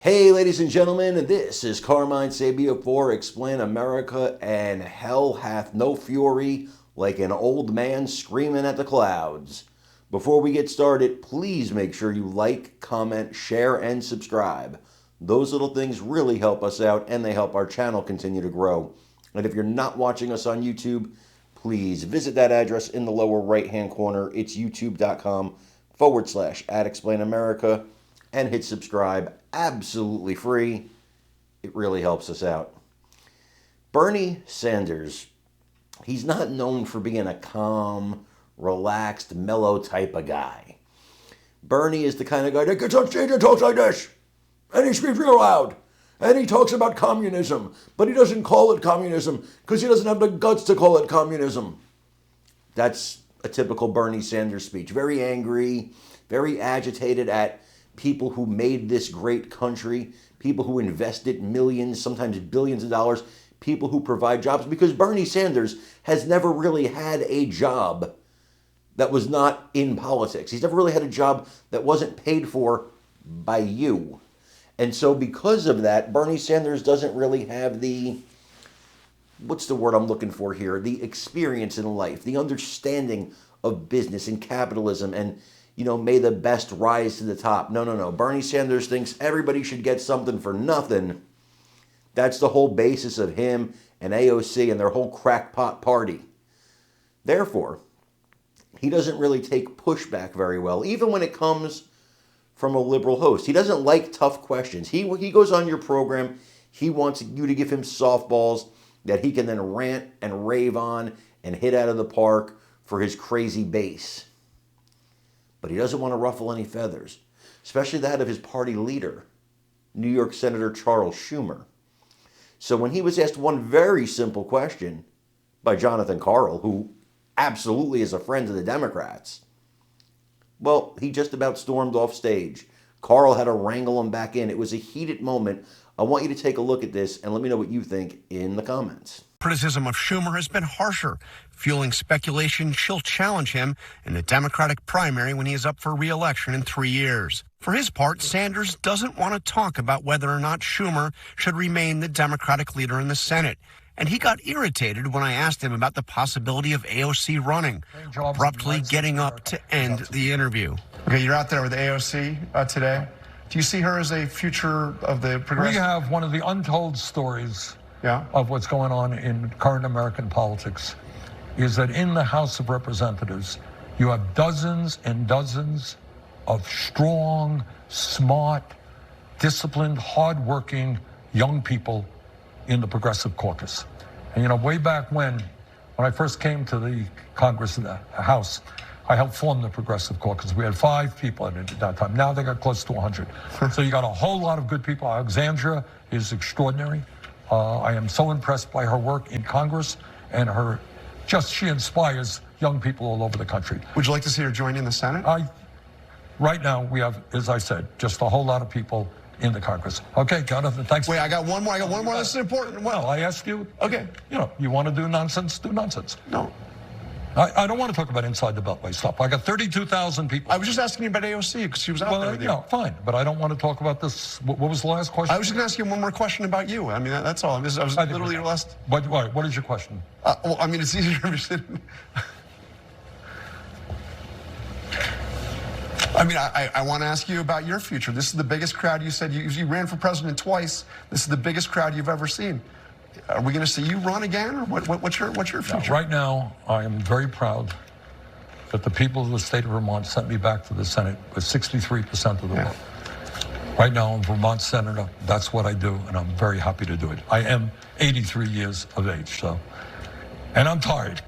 Hey, ladies and gentlemen, this is Carmine Sabia for Explain America, and hell hath no fury like an old man screaming at the clouds. Before we get started, please make sure you like, comment, share, and subscribe. Those little things really help us out, and they help our channel continue to grow. And if you're not watching us on YouTube, please visit that address in the lower right-hand corner. It's youtube.com/@ExplainAmerica. And hit subscribe, absolutely free. It really helps us out. Bernie Sanders, he's not known for being a calm, relaxed, mellow type of guy. Bernie is the kind of guy that gets on stage and talks like this, and he screams real loud, and he talks about communism, but he doesn't call it communism because he doesn't have the guts to call it communism. That's a typical Bernie Sanders speech. Very angry, very agitated at people who made this great country, people who invested millions, sometimes billions of dollars, people who provide jobs, because Bernie Sanders has never really had a job that was not in politics. He's never really had a job that wasn't paid for by you. And so because of that, Bernie Sanders doesn't really have the, what's the word I'm looking for here? The experience in life, the understanding of business and capitalism and, may the best rise to the top. No. Bernie Sanders thinks everybody should get something for nothing. That's the whole basis of him and AOC and their whole crackpot party. Therefore, he doesn't really take pushback very well, even when it comes from a liberal host. He doesn't like tough questions. He goes on your program. He wants you to give him softballs that he can then rant and rave on and hit out of the park for his crazy base. But he doesn't want to ruffle any feathers, especially that of his party leader, New York Senator Charles Schumer. So when he was asked one very simple question by Jonathan Karl, who absolutely is a friend of the Democrats, well, he just about stormed off stage. Karl had to wrangle him back in. It was a heated moment. I want you to take a look at this and let me know what you think in the comments. Criticism of Schumer has been harsher, fueling speculation she'll challenge him in the Democratic primary when he is up for re-election in 3 years. For his part, Sanders doesn't want to talk about whether or not Schumer should remain the Democratic leader in the Senate. And he got irritated when I asked him about the possibility of AOC running, abruptly getting up to end the interview. Okay, you're out there with AOC today. Do you see her as a future of the progressive? We have one of the untold stories of what's going on in current American politics is that in the House of Representatives, you have dozens and dozens of strong, smart, disciplined, hardworking young people in the Progressive Caucus. And way back when I first came to the Congress and the House, I helped form the Progressive Caucus. We had 5 people in it at that time. Now they got close to 100. So you got a whole lot of good people. Alexandra is extraordinary. I am so impressed by her work in Congress and she inspires young people all over the country. Would you like to see her join in the Senate? Right now we have, as I said, just a whole lot of people in the Congress. Okay, Jonathan, thanks. Wait, I got one more. This is important. Well, I asked you. Okay. You want to do nonsense, do nonsense. No. I don't want to talk about inside the Beltway stuff. I got 32,000 people. I was just asking you about AOC because she was out there with you. Fine, but I don't want to talk about this. What was the last question? I was just going to ask you one more question about you. I mean, that's all. I was literally your last. What is your question? It's easier to understand. I want to ask you about your future. This is the biggest crowd. You said you ran for president twice. This is the biggest crowd you've ever seen. Are we going to see you run again, or what's your future? Right now, I am very proud that the people of the state of Vermont sent me back to the Senate with 63% of the vote. Right now, I'm Vermont senator. That's what I do, and I'm very happy to do it. I am 83 years of age, and I'm tired.